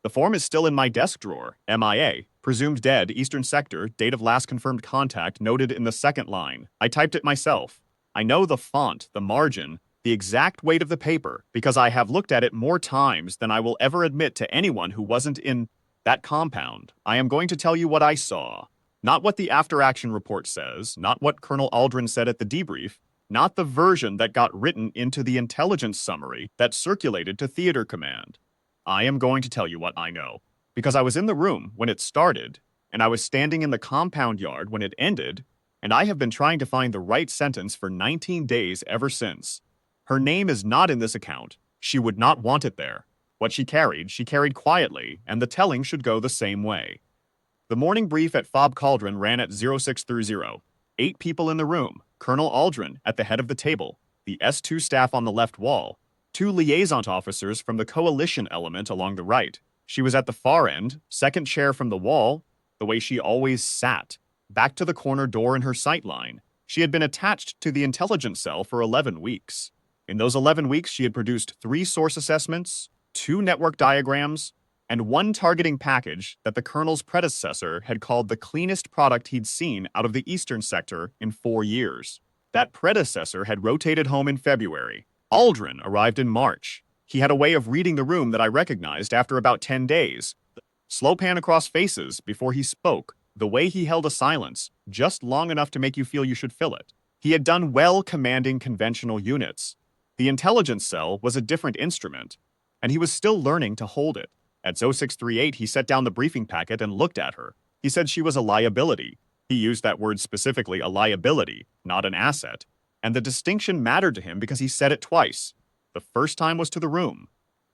The form is still in my desk drawer, MIA, presumed dead, Eastern Sector, date of last confirmed contact noted in the second line. I typed it myself. I know the font, the margin, the exact weight of the paper, because I have looked at it more times than I will ever admit to anyone who wasn't in that compound. I am going to tell you what I saw. Not what the after-action report says, not what Colonel Aldrin said at the debrief, not the version that got written into the intelligence summary that circulated to Theater Command. I am going to tell you what I know, because I was in the room when it started, and I was standing in the compound yard when it ended, and I have been trying to find the right sentence for 19 days ever since. Her name is not in this account. She would not want it there. What she carried quietly, and the telling should go the same way. The morning brief at Fob Cauldron ran at 0630. 8 people in the room, Colonel Aldrin at the head of the table, the S2 staff on the left wall, 2 liaison officers from the coalition element along the right. She was at the far end, second chair from the wall, the way she always sat, back to the corner door in her sight line. She had been attached to the intelligence cell for 11 weeks. In those 11 weeks, she had produced 3 source assessments, 2 network diagrams, and 1 targeting package that the colonel's predecessor had called the cleanest product he'd seen out of the Eastern Sector in 4 years. That predecessor had rotated home in February. Aldrin arrived in March. He had a way of reading the room that I recognized after about 10 days. Slow pan across faces before he spoke, the way he held a silence, just long enough to make you feel you should fill it. He had done well commanding conventional units. The intelligence cell was a different instrument, and he was still learning to hold it. At 0638, he set down the briefing packet and looked at her. He said she was a liability. He used that word specifically, a liability, not an asset. And the distinction mattered to him because he said it twice. The first time was to the room.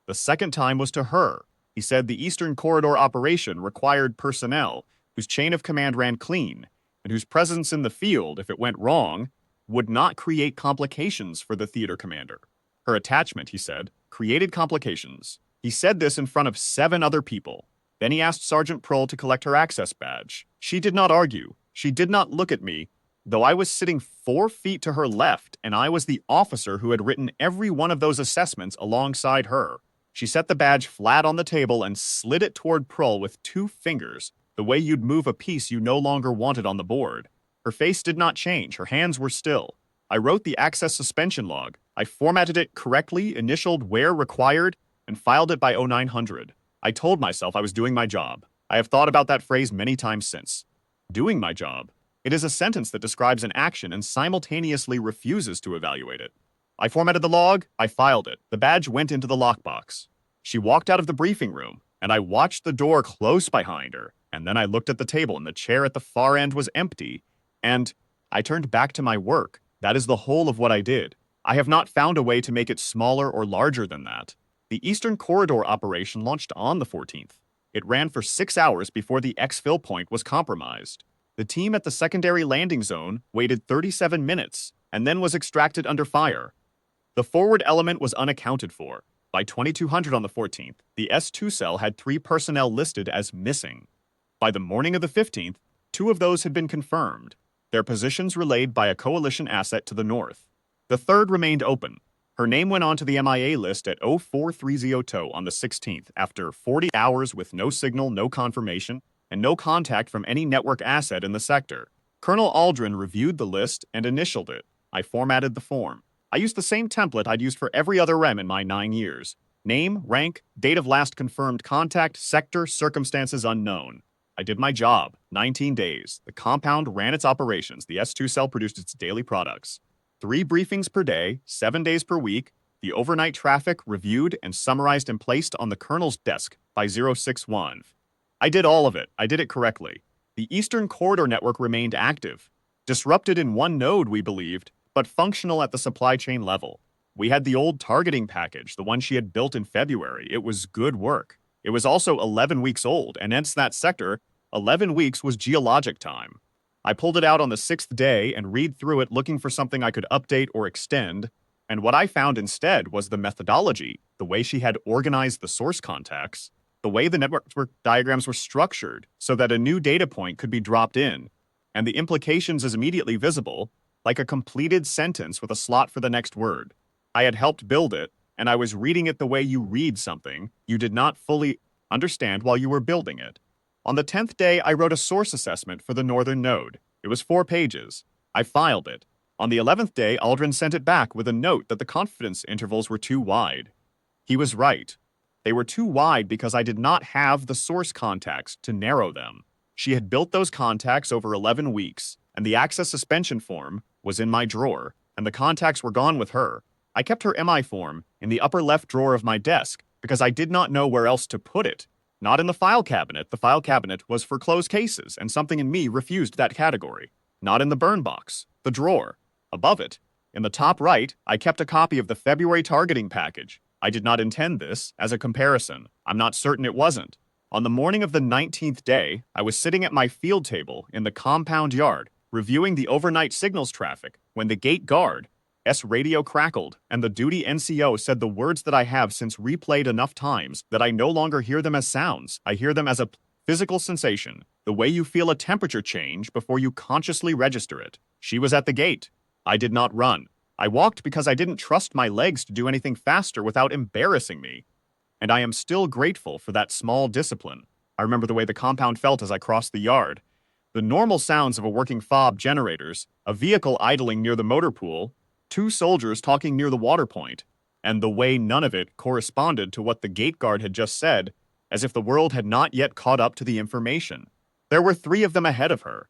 The second time was to her. He said the Eastern Corridor operation required personnel whose chain of command ran clean, and whose presence in the field, if it went wrong, would not create complications for the theater commander. Her attachment, he said, created complications. He said this in front of 7 other people. Then he asked Sergeant Prohl to collect her access badge. She did not argue. She did not look at me, though I was sitting 4 feet to her left, and I was the officer who had written every one of those assessments alongside her. She set the badge flat on the table and slid it toward Prohl with 2 fingers, the way you'd move a piece you no longer wanted on the board. Her face did not change. Her hands were still. I wrote the access suspension log. I formatted it correctly, initialed where required, and filed it by 0900. I told myself I was doing my job. I have thought about that phrase many times since. Doing my job. It is a sentence that describes an action and simultaneously refuses to evaluate it. I formatted the log, I filed it. The badge went into the lockbox. She walked out of the briefing room, and I watched the door close behind her, and then I looked at the table, and the chair at the far end was empty, and I turned back to my work. That is the whole of what I did. I have not found a way to make it smaller or larger than that. The Eastern Corridor operation launched on the 14th. It ran for 6 hours before the exfil point was compromised. The team at the secondary landing zone waited 37 minutes and then was extracted under fire. The forward element was unaccounted for. By 2200 on the 14th, the S2 cell had 3 personnel listed as missing. By the morning of the 15th, 2 of those had been confirmed, their positions relayed by a coalition asset to the north. The third remained open. Her name went on to the MIA list at 0430 on the 16th after 40 hours with no signal, no confirmation, and no contact from any network asset in the sector. Colonel Aldrin reviewed the list and initialed it. I formatted the form. I used the same template I'd used for every other REM in my 9 years. Name, rank, date of last confirmed contact, sector, circumstances unknown. I did my job. 19 days. The compound ran its operations. The S2 cell produced its daily products. 3 briefings per day, 7 days per week, the overnight traffic reviewed and summarized and placed on the colonel's desk by 061. I did all of it. I did it correctly. The Eastern Corridor network remained active. Disrupted in one node, we believed, but functional at the supply chain level. We had the old targeting package, the one she had built in February. It was good work. It was also 11 weeks old, and hence that sector, 11 weeks was geologic time. I pulled it out on the 6th day and read through it looking for something I could update or extend, and what I found instead was the methodology, the way she had organized the source contacts, the way the network diagrams were structured so that a new data point could be dropped in, and the implications is immediately visible, like a completed sentence with a slot for the next word. I had helped build it, and I was reading it the way you read something you did not fully understand while you were building it. On the 10th day, I wrote a source assessment for the northern node. It was 4 pages. I filed it. On the 11th day, Aldrin sent it back with a note that the confidence intervals were too wide. He was right. They were too wide because I did not have the source contacts to narrow them. She had built those contacts over 11 weeks, and the access suspension form was in my drawer, and the contacts were gone with her. I kept her MI form in the upper left drawer of my desk because I did not know where else to put it. Not in the file cabinet. The file cabinet was for closed cases, and something in me refused that category. Not in the burn box. The drawer. Above it, in the top right, I kept a copy of the February targeting package. I did not intend this as a comparison. I'm not certain it wasn't. On the morning of the 19th day, I was sitting at my field table in the compound yard, reviewing the overnight signals traffic, when the gate guard's radio crackled, and the duty NCO said the words that I have since replayed enough times that I no longer hear them as sounds. I hear them as a physical sensation, the way you feel a temperature change before you consciously register it. She was at the gate. I did not run. I walked because I didn't trust my legs to do anything faster without embarrassing me. And I am still grateful for that small discipline. I remember the way the compound felt as I crossed the yard. The normal sounds of a working fob generators, a vehicle idling near the motor pool, 2 soldiers talking near the water point, and the way none of it corresponded to what the gate guard had just said, as if the world had not yet caught up to the information. There were 3 of them ahead of her.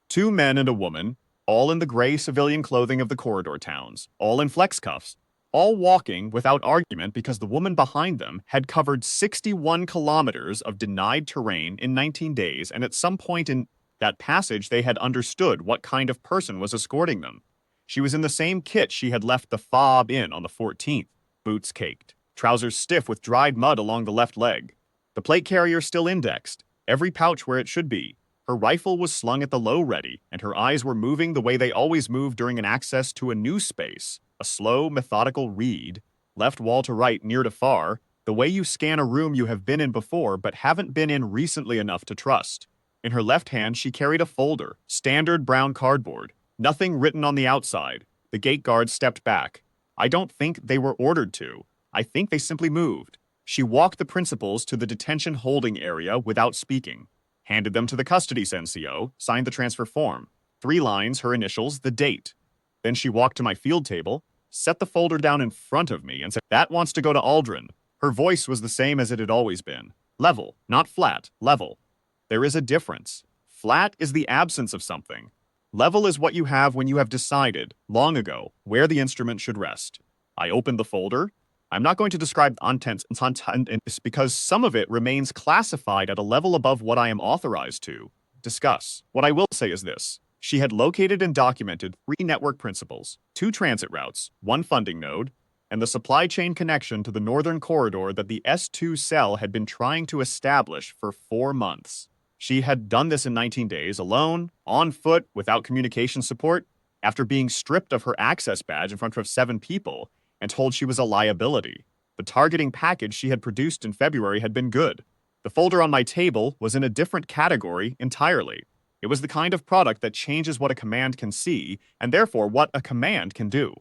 2 men and a woman, all in the gray civilian clothing of the corridor towns, all in flex cuffs, all walking without argument because the woman behind them had covered 61 kilometers of denied terrain in 19 days, and at some point in that passage they had understood what kind of person was escorting them. She was in the same kit she had left the fob in on the 14th, boots caked, trousers stiff with dried mud along the left leg, the plate carrier still indexed, every pouch where it should be. Her rifle was slung at the low ready, and her eyes were moving the way they always move during an access to a new space, a slow, methodical read, left wall to right, near to far, the way you scan a room you have been in before but haven't been in recently enough to trust. In her left hand, she carried a folder, standard brown cardboard, nothing written on the outside. The gate guard stepped back. I don't think they were ordered to. I think they simply moved. She walked the principals to the detention holding area without speaking, handed them to the custody's NCO, signed the transfer form. 3 lines, her initials, the date. Then she walked to my field table, set the folder down in front of me, and said, "That wants to go to Aldrin." Her voice was the same as it had always been. Level, not flat, level. There is a difference. Flat is the absence of something. Level is what you have when you have decided, long ago, where the instrument should rest. I opened the folder. I'm not going to describe contents because some of it remains classified at a level above what I am authorized to discuss. What I will say is this. She had located and documented 3 network principals, 2 transit routes, 1 funding node, and the supply chain connection to the northern corridor that the S2 cell had been trying to establish for 4 months. She had done this in 19 days, alone, on foot, without communication support, after being stripped of her access badge in front of 7 people, and told she was a liability. The targeting package she had produced in February had been good. The folder on my table was in a different category entirely. It was the kind of product that changes what a command can see, and therefore what a command can do.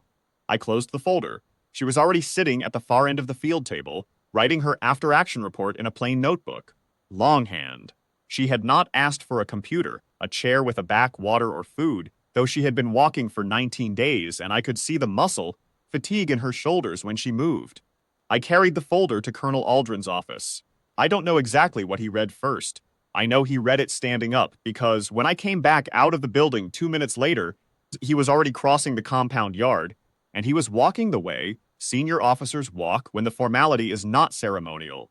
I closed the folder. She was already sitting at the far end of the field table, writing her after-action report in a plain notebook. Longhand. She had not asked for a computer, a chair with a back, water, or food, though she had been walking for 19 days, and I could see the muscle fatigue in her shoulders when she moved. I carried the folder to Colonel Aldrin's office. I don't know exactly what he read first. I know he read it standing up, because when I came back out of the building 2 minutes later, he was already crossing the compound yard, and he was walking the way senior officers walk when the formality is not ceremonial,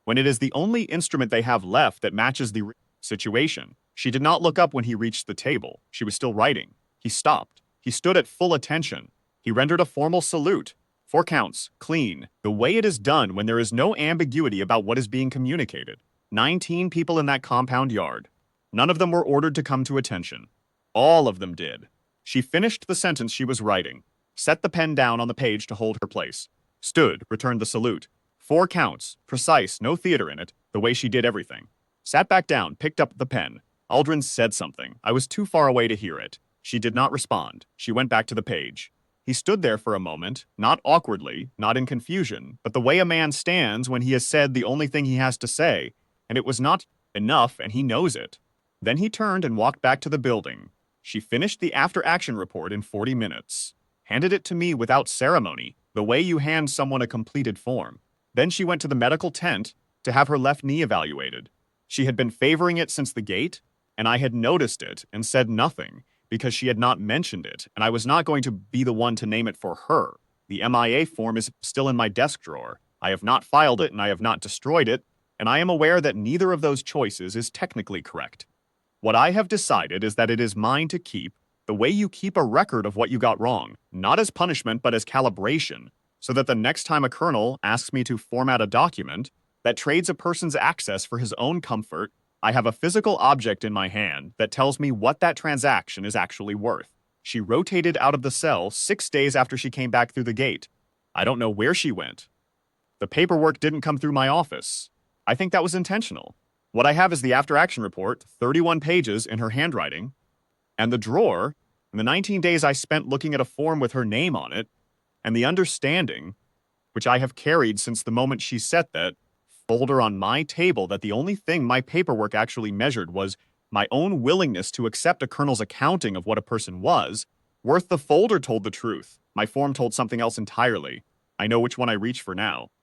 when it is the only instrument they have left that matches the situation. She did not look up when he reached the table. She was still writing. He stopped. He stood at full attention. He rendered a formal salute. 4 counts, clean, the way it is done when there is no ambiguity about what is being communicated. 19 people in that compound yard. None of them were ordered to come to attention. All of them did. She finished the sentence she was writing, set the pen down on the page to hold her place, stood, returned the salute. 4 counts, precise, no theater in it, the way she did everything. Sat back down, picked up the pen. Aldrin said something. I was too far away to hear it. She did not respond. She went back to the page. He stood there for a moment, not awkwardly, not in confusion, but the way a man stands when he has said the only thing he has to say, and it was not enough, and he knows it. Then he turned and walked back to the building. She finished the after-action report in 40 minutes, handed it to me without ceremony, the way you hand someone a completed form. Then she went to the medical tent to have her left knee evaluated. She had been favoring it since the gate, and I had noticed it and said nothing because she had not mentioned it, and I was not going to be the one to name it for her. The MIA form is still in my desk drawer. I have not filed it and I have not destroyed it, and I am aware that neither of those choices is technically correct. What I have decided is that it is mine to keep, the way you keep a record of what you got wrong, not as punishment but as calibration, so that the next time a colonel asks me to format a document that trades a person's access for his own comfort, I have a physical object in my hand that tells me what that transaction is actually worth. She rotated out of the cell 6 days after she came back through the gate. I don't know where she went. The paperwork didn't come through my office. I think that was intentional. What I have is the after-action report, 31 pages in her handwriting, and the drawer, and the 19 days I spent looking at a form with her name on it, and the understanding, which I have carried since the moment she set that folder on my table, that the only thing my paperwork actually measured was my own willingness to accept a colonel's accounting of what a person was. Worth the folder told the truth. My form told something else entirely. I know which one I reach for now.